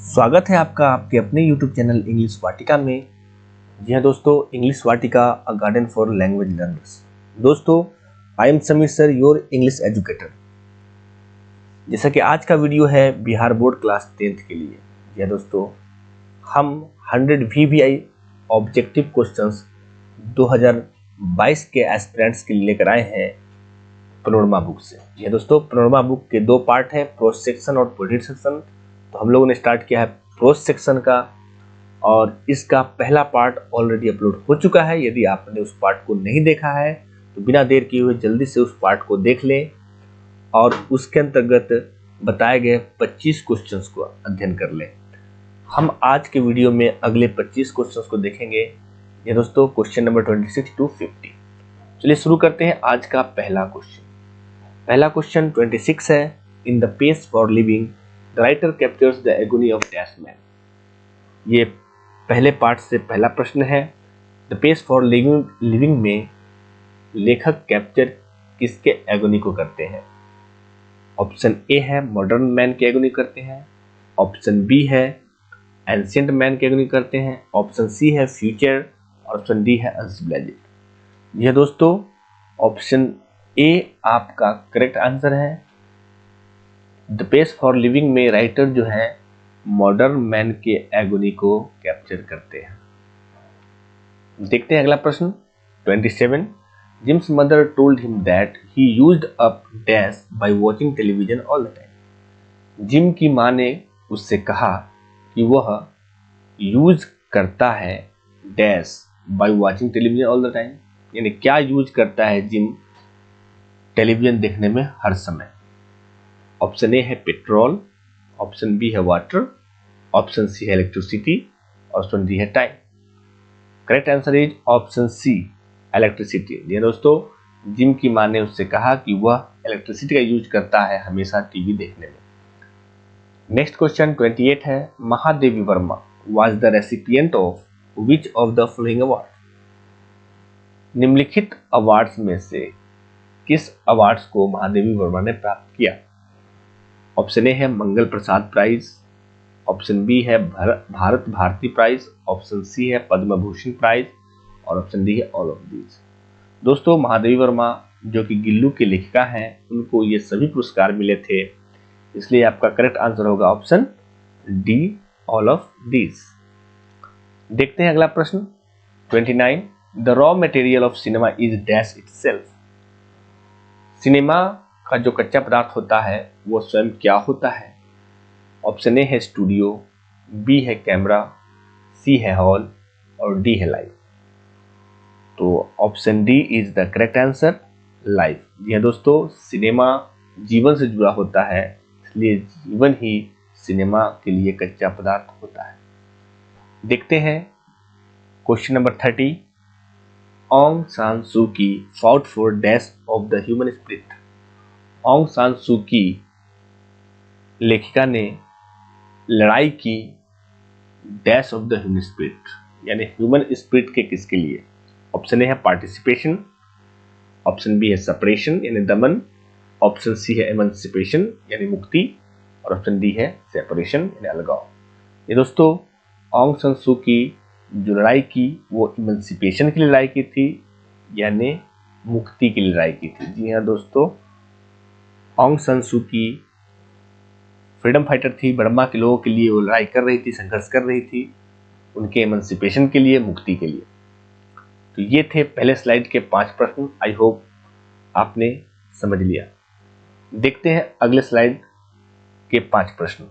स्वागत है आपका आपके अपने YouTube चैनल इंग्लिश वाटिका में। जी हाँ दोस्तों, English Vatika a garden for language learners. दोस्तों, I am Sameer sir, your English educator. जैसा कि आज का वीडियो है बिहार बोर्ड क्लास 10th के लिए। जी हाँ दोस्तों, हम 100 VVI ऑब्जेक्टिव क्वेश्चंस 2022 के एस्पिरेंट्स के लिए लेकर आए हैं पैनोरमा बुक से। जी हाँ दोस्तों, पैनोरमा बुक के दो पार्ट हैं, प्रोज सेक्शन और पोएट्री सेक्शन। तो हम लोगों ने स्टार्ट किया है प्रोज सेक्शन का और इसका पहला पार्ट ऑलरेडी अपलोड हो चुका है। यदि आपने उस पार्ट को नहीं देखा है तो बिना देर किए हुए जल्दी से उस पार्ट को देख लें और उसके अंतर्गत बताए गए 25 क्वेश्चंस को अध्ययन कर लें। हम आज के वीडियो में अगले 25 क्वेश्चंस को देखेंगे। ये दोस्तों क्वेश्चन नंबर 26 to 50। चलिए शुरू करते हैं आज का पहला क्वेश्चन। पहला क्वेश्चन 26 है, in the pace for living the writer captures the agony of dash man. ये पहले पार्ट से पहला प्रश्न है। द पेस फॉर लिविंग में लेखक कैप्चर किसके एगोनी को करते हैं? ऑप्शन ए है मॉडर्न मैन के एगोनी करते हैं, ऑप्शन बी है एंशिएंट मैन के एगोनी करते हैं, ऑप्शन सी है फ्यूचर और ऑप्शन डी है अनसिविलाइज्ड। यह दोस्तों ऑप्शन ए आपका करेक्ट आंसर है। द पेस फॉर लिविंग में राइटर जो है मॉडर्न मैन के एगोनी को कैप्चर करते हैं। देखते हैं अगला प्रश्न 27। Jim's mother told him that he used up dash by watching television all the time. Jim की माँ ने उससे कहा कि वह यूज करता है dash by watching television all the time, यानी क्या यूज करता है जिम टेलीविजन देखने में हर समय। ऑप्शन ए है पेट्रोल, ऑप्शन बी है वाटर, ऑप्शन सी है इलेक्ट्रिसिटी और ऑप्शन डी है time. Correct answer is option C electricity. जी दोस्तों, जिम की माँ ने उससे कहा कि वह इलेक्ट्रिसिटी का यूज करता है हमेशा टीवी देखने में। नेक्स्ट क्वेश्चन 28 है, Mahadevi Verma was the recipient of which of the following award. निम्नलिखित अवार्ड्स में से किस अवार्ड्स को महादेवी वर्मा ने प्राप्त किया? ऑप्शन ए है Mangal Prasad prize, option B है Bharat Bharati prize, option C है पद्म भूषण प्राइज और ऑप्शन डी है ऑल ऑफ दीज। दोस्तों, महादेवी वर्मा जो कि गिल्लू की लेखिका हैं, उनको ये सभी पुरस्कार मिले थे, इसलिए आपका करेक्ट आंसर होगा option D all of these. देखते हैं अगला प्रश्न 29। The raw material of cinema is dash itself. Cinema का जो कच्चा पदार्थ होता है वो स्वयं क्या होता है? ऑप्शन ए है स्टूडियो, बी है कैमरा, सी है हॉल और डी है लाइव। तो option D is the correct answer, live. जी हाँ दोस्तों, सिनेमा जीवन से जुड़ा होता है, इसलिए जीवन ही सिनेमा के लिए कच्चा पदार्थ होता है। देखते हैं question number 30। ऑन्ग San Suu Kyi fought for dash of the human spirit. Aung San Suu Kyi लेखिका ने लड़ाई की dash of the human spirit, यानी ह्यूमन स्पिरिट के किसके लिए? ऑप्शन ए है पार्टिसिपेशन, ऑप्शन बी है सेपरेशन यानी दमन, ऑप्शन सी है एमेंसिपेशन यानी मुक्ति और ऑप्शन डी है सेपरेशन यानी अलगाव। ये दोस्तों, ऑन्ग सान सू की जो लड़ाई की वो इमेंसिपेशन की लड़ाई की थी, यानी मुक्ति की लड़ाई की थी। जी हाँ दोस्तों, ऑन्ग सान सू की फ्रीडम फाइटर थी, बर्मा के लोगों के लिए वो लड़ाई कर रही थी, संघर्ष कर रही थी, उनके एमेंसिपेशन के लिए, मुक्ति के लिए। तो ये थे पहले स्लाइड के 5 प्रश्न। आई होप आपने समझ लिया। देखते हैं अगले स्लाइड के 5 प्रश्न।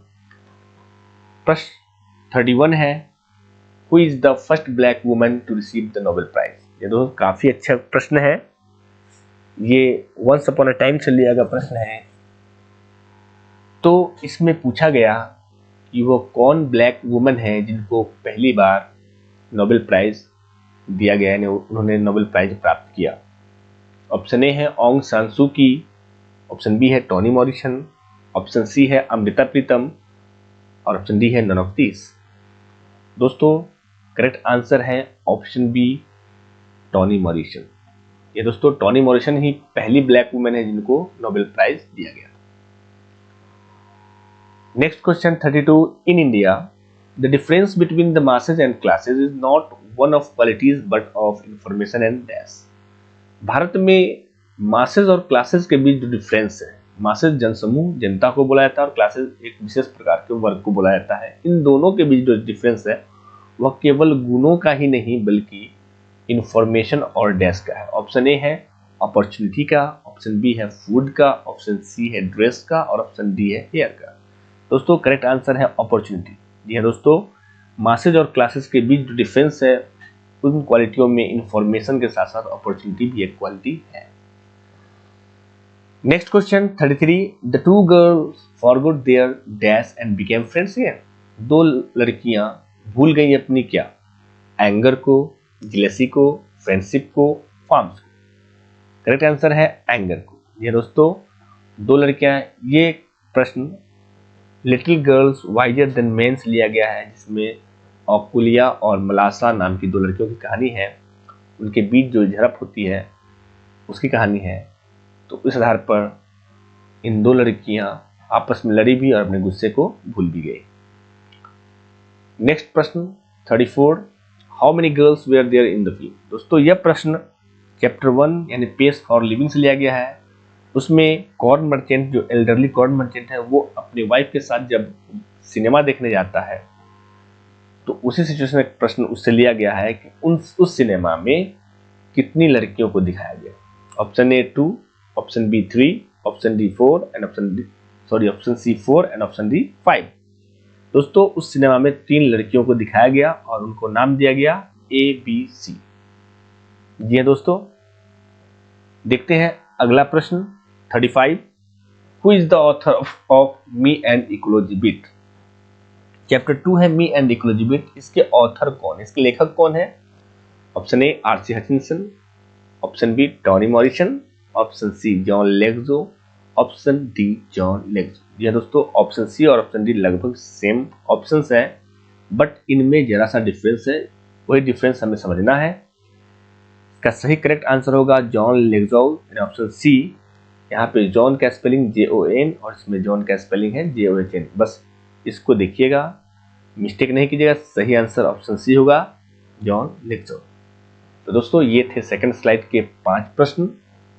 प्रश्न 31 है, who is the first black woman to receive the Nobel prize. ये दोस्तों काफी अच्छा प्रश्न है, ये वंस अपॉन अ टाइम से लिया गया प्रश्न है। तो इसमें पूछा गया कि वो कौन ब्लैक वुमन है जिनको पहली बार नोबेल प्राइज दिया गया, यानी उन्होंने नोबेल प्राइज प्राप्त किया। ऑप्शन ए है ऑन्ग सान सू की, ऑप्शन बी है टोनी मॉरिसन, ऑप्शन सी है अमृता प्रीतम और ऑप्शन डी है नन ऑफ दिस। दोस्तों, करेक्ट आंसर है ऑप्शन बी टोनी मॉरिसन। ये दोस्तों टोनी मॉरिसन ही पहली ब्लैक वुमन है जिनको नोबेल प्राइज दिया गया। Next question 32, in India the difference between the masses and classes is not one of qualities but of information and dash. Bharat में masses और classes के बीच जो डिफरेंस है, मासेज जनसमूह जनता को बोला जाता है और क्लासेज एक विशेष प्रकार के वर्ग को बोला जाता है, इन दोनों के बीच जो डिफरेंस है वह केवल गुणों का ही नहीं बल्कि इंफॉर्मेशन और डैश का है। ऑप्शन ए है अपॉर्चुनिटी का, ऑप्शन बी है फूड का, ऑप्शन सी है ड्रेस का और ऑप्शन डी है हेयर का। दोस्तों करेक्ट आंसर है अपॉर्चुनिटी। जी हाँ दोस्तों, मासेज और क्लासेस के बीच जो डिफरेंस है उन क्वालिटियों में इंफॉर्मेशन के साथ साथ अपॉर्चुनिटी भी एक क्वालिटी है। Next question 33, the two girls forgot their dash and became friends again. दो लड़कियां भूल गई अपनी क्या, एंगर को, जेलसी को, फ्रेंडशिप को, फार्म्स को। करेक्ट आंसर है एंगर को। ये दोस्तों दो लड़कियां, ये प्रश्न little girls wiser than men से लिया गया है, जिसमें ऑकुलिया और मलासा नाम की दो लड़कियों की कहानी है, उनके बीच जो झड़प होती है उसकी कहानी है। तो इस आधार पर इन दो लड़कियां आपस में लड़ी भी और अपने गुस्से को भूल भी गई। नेक्स्ट प्रश्न 34, how many girls were there in the film. दोस्तों यह प्रश्न चैप्टर 1 यानी पेस फॉर लिविंग से लिया गया है। उसमें कॉर्न मर्चेंट, जो एल्डरली कॉर्न मर्चेंट है, वो अपनी वाइफ के साथ जब सिनेमा देखने जाता है तो उसी सिचुएशन में प्रश्न उससे लिया गया है कि उस सिनेमा में कितनी लड़कियों को दिखाया गया। Option A 2, option B 3, option D 4 and option C 4 and option D 5। दोस्तों उस सिनेमा में 3 लड़कियों को दिखाया गया और उनको नाम दिया गया ABC। जी हाँ दोस्तों, देखते हैं अगला प्रश्न 35, who is the author of me and ecology bit. Chapter 2 है मी एंड इकोलॉजी बिट, इसके ऑथर कौन, इसके लेखक कौन है। Option A RC Hutchinson, option B Toni Morrison, option C John Legjo, option D John Legjo. यह दोस्तों option C और ऑप्शन डी लगभग सेम ऑप्शंस हैं, बट इनमें जरा सा डिफरेंस है, वही डिफरेंस हमें समझना है। इसका सही करेक्ट आंसर होगा जॉन लेग्जो यानी ऑप्शन सी। यहाँ पे जॉन का स्पेलिंग JON और इसमें जॉन का स्पेलिंग है JOHN, बस इसको देखिएगा, मिस्टेक नहीं कीजिएगा। सही आंसर ऑप्शन सी होगा जॉन लेग्जो। तो दोस्तों ये थे सेकंड स्लाइड के 5 प्रश्न।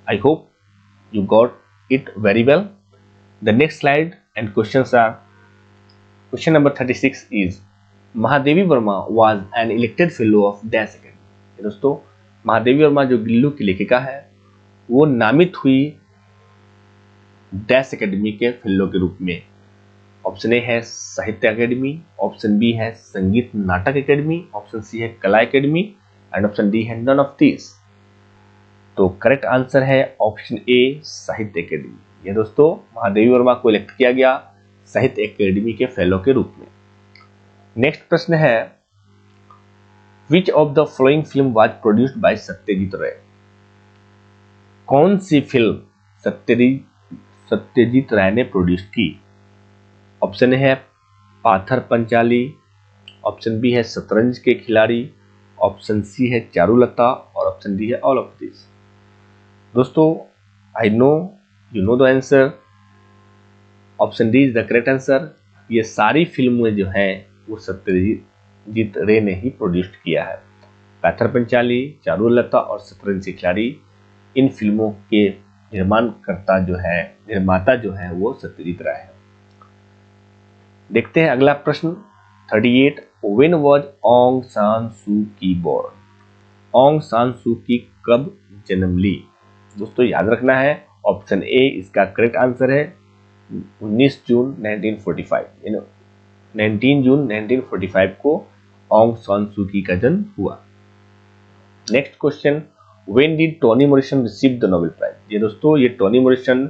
I hope you got it very well. The next slide and questions are, question number 36 is Mahadevi Verma was an elected fellow of dash academy. दोस्तों महादेवी वर्मा जो गिल्लू की लेखिका है वो नामित हुई डैश अकेडमी के फेलो के रूप में। ऑप्शन ए है साहित्य अकेडमी, ऑप्शन बी है संगीत नाटक अकेडमी, ऑप्शन सी है कला अकेडमी एंड ऑप्शन डी है नन ऑफ दिस। तो करेक्ट आंसर है ऑप्शन ए साहित्य अकेडमी। ये दोस्तों महादेवी वर्मा को इलेक्ट किया गया साहित्य अकेडमी के फेलो के रूप में। नेक्स्ट प्रश्न है, विच of the following film was produced by Satyajit रे। कौन सी फिल्म सत्यजीत राय ने प्रोड्यूस की। ऑप्शन ए है पाथर पंचाली, ऑप्शन बी है शतरंज के खिलाड़ी, ऑप्शन सी है चारुलता और ऑप्शन डी है ऑल ऑफ दिस। दोस्तों I know you know the answer, option D is the correct answer. ये सारी फिल्में जो हैं वो सत्यजीत रे ने ही प्रोड्यूस किया है। पाथर पंचाली, चारुलता और शतरंज के खिलाड़ी, इन फिल्मों के निर्माता जो है वो सत्यजीत राय है। देखते हैं अगला प्रश्न 38, व्हेन वाज ऑन्ग सान सू की बोर्न। ऑन्ग सान सू की कब जन्म ली। दोस्तों याद रखना है ऑप्शन ए इसका करेक्ट आंसर है 19 जून 1945। 19 जून 1945 को ऑन्ग सान सू की का जन्म हुआ। Next question, when did Toni Morrison receive the Nobel prize. ये दोस्तों ये Toni Morrison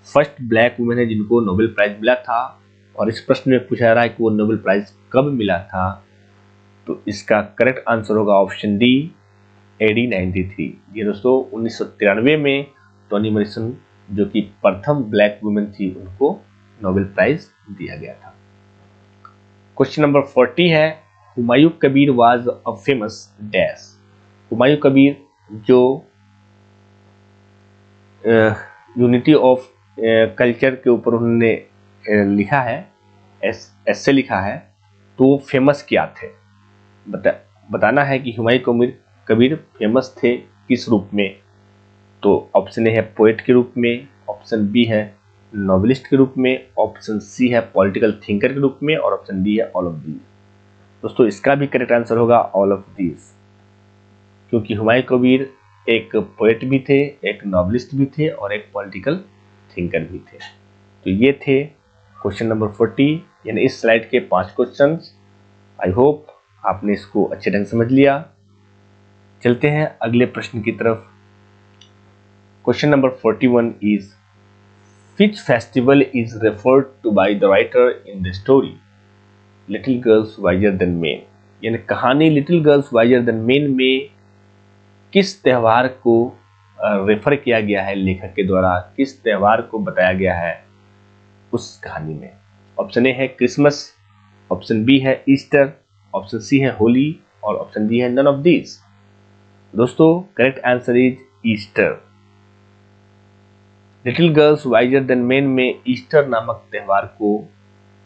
first black women है जिनको नोबेल प्राइज मिला था और इस प्रश्न में पूछा जा रहा है कि वो नोबेल प्राइज कब मिला था। तो इसका करेक्ट आंसर होगा ऑप्शन डी AD 93। ये दोस्तों 1993 में टोनी मॉरिसन जो कि प्रथम ब्लैक वुमेन थी उनको नोबेल प्राइज दिया गया था। क्वेश्चन नंबर 40 है, Humayun Kabir was a famous dash. Humayun Kabir जो यूनिटी ऑफ कल्चर के ऊपर उन्होंने लिखा है एस से लिखा है, तो वो फेमस क्या थे, बताना है कि हुमायूं कबीर फेमस थे किस रूप में। तो ऑप्शन ए है पोएट के रूप में, ऑप्शन बी है नॉवेलिस्ट के रूप में, ऑप्शन सी है पॉलिटिकल थिंकर के रूप में, और ऑप्शन डी है ऑल ऑफ दीज। दोस्तों इसका भी करेक्ट आंसर होगा ऑल ऑफ दीज, क्योंकि हुमायूं कबीर एक पोएट भी थे, एक नॉवेलिस्ट भी थे और एक पॉलिटिकल थिंकर भी थे। तो ये थे क्वेश्चन नंबर 40, यानी इस स्लाइड के 5 क्वेश्चंस। आई होप आपने इसको अच्छे ढंग से समझ लिया। चलते हैं अगले प्रश्न की तरफ। Question number 41 is which festival is referred to by the writer in the story little girls wiser than men, यानी कहानी little girls wiser than men में किस त्यौहार को रेफर किया गया है, लेखक के द्वारा किस त्यौहार को बताया गया है उस कहानी में। ऑप्शन ए है क्रिसमस, ऑप्शन बी है ईस्टर, ऑप्शन सी है होली, और ऑप्शन डी है नन ऑफ दीज। दोस्तों correct answer is Easter. Little girls wiser than men में ईस्टर नामक त्यौहार को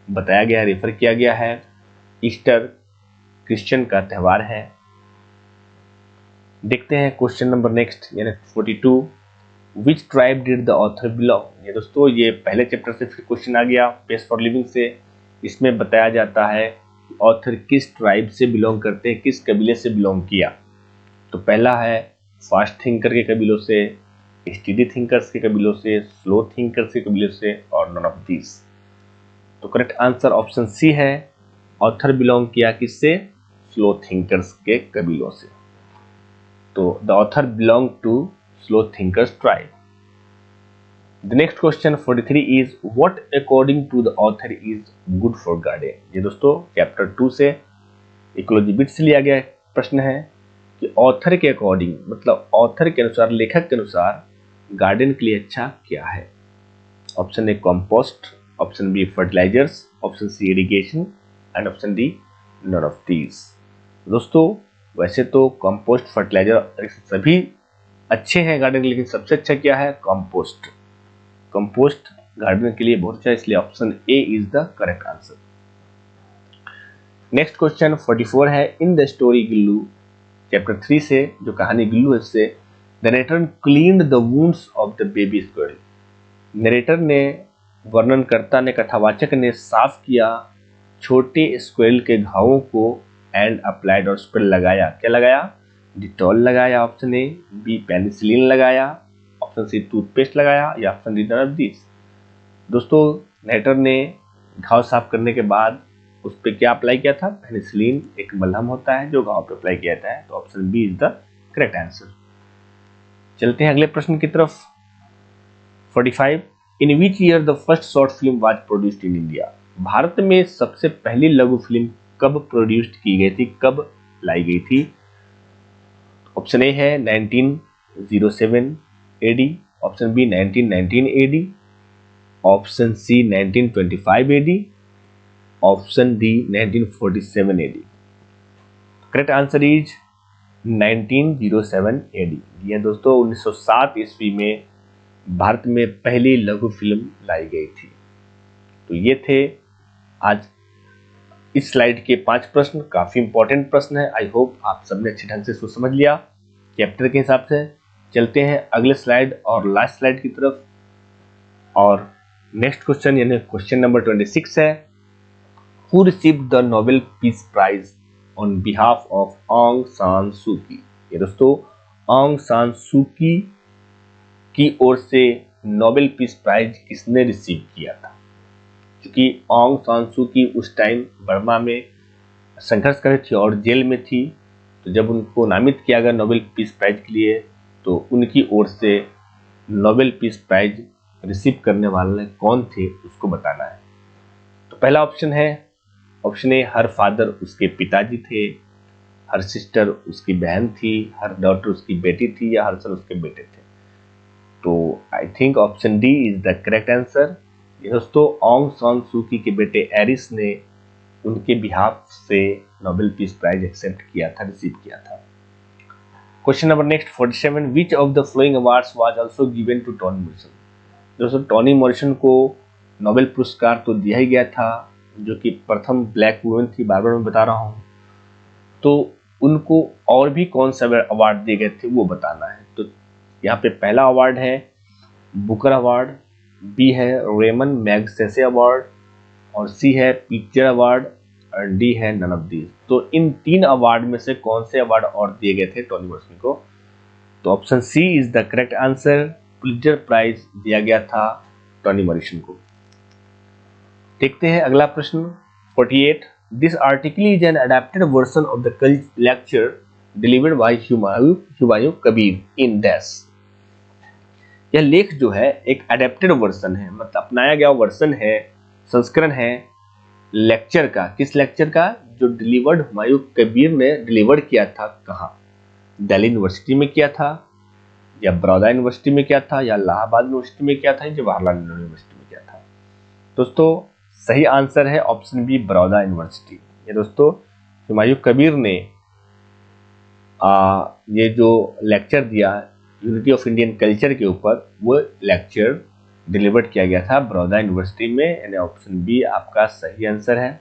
बताया गया, रेफर किया गया है। ईस्टर क्रिश्चियन का त्यौहार है। देखते हैं क्वेश्चन नंबर नेक्स्ट, यानी 42, which tribe did the author belong. ये दोस्तों ये पहले चैप्टर से फिर क्वेश्चन आ गया पेस फॉर लिविंग से। इसमें बताया जाता है कि ऑथर किस ट्राइब से बिलोंग करते हैं, किस कबीले से बिलोंग किया। तो पहला है फास्ट थिंकर के कबीलों से, स्टडी थिंकर्स के कबीलों से, स्लो थिंकर्स के कबीलों से, और नन ऑफ दीज। तो करेक्ट आंसर ऑप्शन सी है, ऑथर बिलोंग किया किससे, स्लो थिंकर्स के कबीलों से। तो the author belong to slow thinkers tribe. The next question 43 is what according to the author is good for garden. ये दोस्तों चैप्टर 2 से इकोलॉजी बिट से लिया गया प्रश्न है कि ऑथर के अकॉर्डिंग, मतलब ऑथर के अनुसार, लेखक के अनुसार गार्डन के लिए अच्छा क्या है। Option A compost, option B fertilisers, option C irrigation, and option D none of these. दोस्तों वैसे तो कंपोस्ट, फर्टिलाइजर सभी अच्छे हैं गार्डन के लिए, लेकिन सबसे अच्छा क्या है, कंपोस्ट। कंपोस्ट गार्डन के लिए बहुत अच्छा है, इसलिए option A is the correct answer. Next question 44 है, in the story Gillu, chapter 3 से जो कहानी गिल्लू है उससे, the narrator cleaned the wounds of the baby squirrel. Narrator ने, वर्णनकर्ता ने, कथावाचक ने साफ किया छोटे स्क्विरल के घावों को, एंड अप्लाइड, और उस पर लगाया, क्या लगाया, डिटॉल लगाया, ऑप्शन ए, बी पेनिसिलिन लगाया, ऑप्शन सी टूथपेस्ट लगाया, या option D none of these. दोस्तों नरेटर ने घाव साफ करने के बाद उस पर क्या अप्लाई किया था, पेनिसिलिन एक मलहम होता है जो घाव पे अप्लाई किया जाता है। तो option B is the correct answer. चलते हैं अगले प्रश्न की तरफ। 45, in which year the first short film was produced in India. Bharat में सबसे पहली लघु फिल्म कब प्रोड्यूस्ड की गई थी, कब लाई गई थी। ऑप्शन ए है 1907 AD, option B 1919 AD, option C 1925 AD, option D 1947 AD। Correct answer is 1907 AD। ये दोस्तों 1907 ईस्वी में भारत में पहली लघु फिल्म लाई गई थी। तो ये थे आज इस स्लाइड के 5 प्रश्न, काफी इंपॉर्टेंट प्रश्न है। आई होप आप सबने अच्छे ढंग से इसको समझ लिया चैप्टर के हिसाब से। चलते हैं अगले स्लाइड और लास्ट स्लाइड की तरफ। और नेक्स्ट क्वेश्चन यानी क्वेश्चन नंबर 26 है, who received the Nobel peace prize on behalf of Aung San Suu की। ये दोस्तों ऑन्ग सान सू की ओर से नोबेल पीस प्राइज किसने रिसीव किया था। क्योंकि ऑन्ग सान सू की उस टाइम बर्मा में संघर्ष कर रही थी और जेल में थी, तो जब उनको नामित किया गया नोबेल पीस प्राइज के लिए, तो उनकी ओर से नोबेल पीस प्राइज रिसीव करने वाले कौन थे उसको बताना है। तो पहला ऑप्शन है, ऑप्शन ए, हर फादर उसके पिताजी थे, हर सिस्टर उसकी बहन थी, हर डॉटर उसकी बेटी थी, या हर सन उसके बेटे थे। तो I think option D is the correct answer. दोस्तों ऑन्ग सान सू की के बेटे एरिस ने उनके बिहाफ से नोबेल पीस प्राइज एक्सेप्ट किया था, रिसीव किया था। Question number next 47, which of the following awards was also given to Toni Morrison. दोस्तों टोनी मॉरिसन को नोबेल पुरस्कार तो दिया ही गया था, जो कि प्रथम ब्लैक वुमेन थी, बार बार मैं बता रहा हूँ, तो उनको और भी कौन सा अवार्ड दिए गए थे वो बताना है। तो यहाँ पे पहला अवार्ड है बुकर अवार्ड, बी है रेमन मैगसेसे अवार्ड, और सी है पिक्चर अवार्ड, और डी है नन ऑफ दीज। तो इन 3 अवार्ड में से कौन से अवार्ड और दिए गए थे टोनी मॉरिसन को? तो option C is the correct answer, Pulitzer prize दिया गया था टोनी मॉरिसन को। देखते हैं अगला प्रश्न 48। This article is an adapted version of the lecture delivered by Humayun Kabir in dash. यह लेख जो है एक अडेप्टेड वर्जन है, मतलब अपनाया गया वर्जन है, संस्करण है लेक्चर का। किस लेक्चर का? जो डिलीवर्ड हुमायूं कबीर ने डिलीवर किया था। कहाँ? दिल्ली यूनिवर्सिटी में किया था, या बड़ौदा यूनिवर्सिटी में किया था, या इलाहाबाद यूनिवर्सिटी में किया था, या जवाहरलाल नेहरू यूनिवर्सिटी में किया था। दोस्तों सही आंसर है ऑप्शन बी, बड़ौदा यूनिवर्सिटी। ये दोस्तों हुमायूं कबीर ने ये जो लेक्चर दिया यूनिटी ऑफ इंडियन कल्चर के ऊपर, वो लेक्चर डिलीवर्ड किया गया था बड़ौदा यूनिवर्सिटी में, यानी ऑप्शन बी आपका सही आंसर है।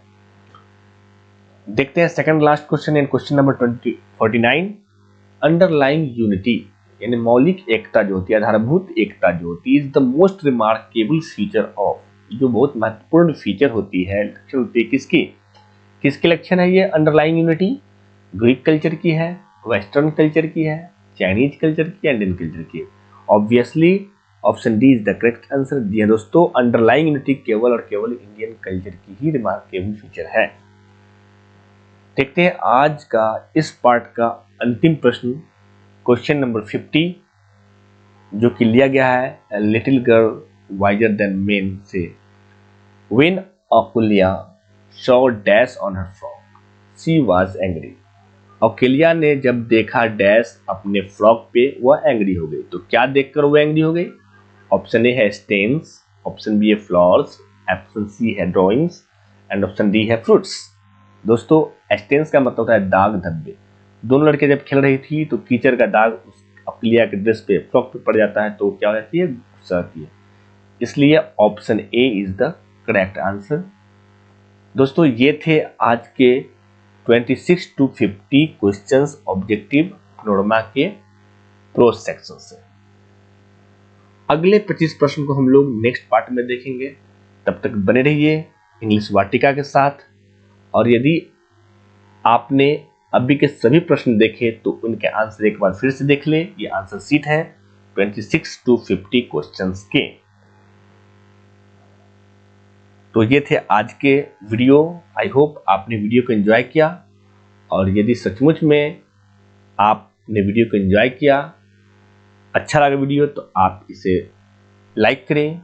देखते हैं second last question in question number 49। Underlying unity यानी मौलिक एकता जो होती है, आधारभूत एकता जो होती है, is the most remarkable feature of, जो बहुत महत्वपूर्ण फीचर होती है, लक्षण होती है किसकी? किसके लक्षण है ये अंडरलाइंग यूनिटी? ग्रीक कल्चर की है, वेस्टर्न कल्चर की है, चाइनीज कल्चर की, इंडियन कल्चर की? Obviously option D is the correct answer. जी हाँ दोस्तों, अंडरलाइंग यूनिटी केवल और केवल इंडियन कल्चर की ही रिमार्केबल फीचर है। देखते हैं आज का इस पार्ट का अंतिम प्रश्न, क्वेश्चन नंबर 50, जो कि लिया गया है little girl wiser than men से। When Akulya saw dash on her frock she was angry. Akulya ने जब देखा डैश अपने फ्रॉक पे, वह एंग्री हो गई। तो क्या देखकर वो एंग्री हो गई? ऑप्शन ए है स्टेन्स, ऑप्शन बी है फ्लावर्स, ऑप्शन सी है ड्राइंग्स, एंड ऑप्शन डी है फ्रूट्स। दोस्तों स्टेन्स का मतलब होता है दाग धब्बे। दोनों लड़के जब खेल रही थी तो कीचड़ का दाग उस अकुलिया के ड्रेस पे, फ्रॉक पे पड़ जाता है, तो क्या हो जाती है? गुस्सा आती है। इसलिए option A is the correct answer. दोस्तों ये थे आज के 26 to 50 क्वेश्चंस ऑब्जेक्टिव पनोरमा के प्रोज सेक्शन से। अगले 25 प्रश्न को हम लोग नेक्स्ट पार्ट में देखेंगे। तब तक बने रहिए इंग्लिश वाटिका के साथ। और यदि आपने अभी के सभी प्रश्न देखे तो उनके आंसर एक बार फिर से देख ले। ये आंसर सीट है 26 to 50 क्वेश्चंस के। तो ये थे आज के वीडियो। आई होप आपने वीडियो को एंजॉय किया, और यदि सचमुच में आपने वीडियो को एंजॉय किया, अच्छा लगा वीडियो, तो आप इसे लाइक करें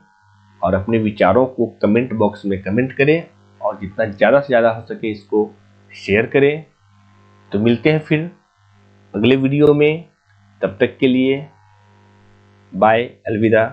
और अपने विचारों को कमेंट बॉक्स में कमेंट करें, और जितना ज़्यादा से ज़्यादा हो सके इसको शेयर करें। तो मिलते हैं फिर अगले वीडियो में, तब तक के लिए बाय, अलविदा।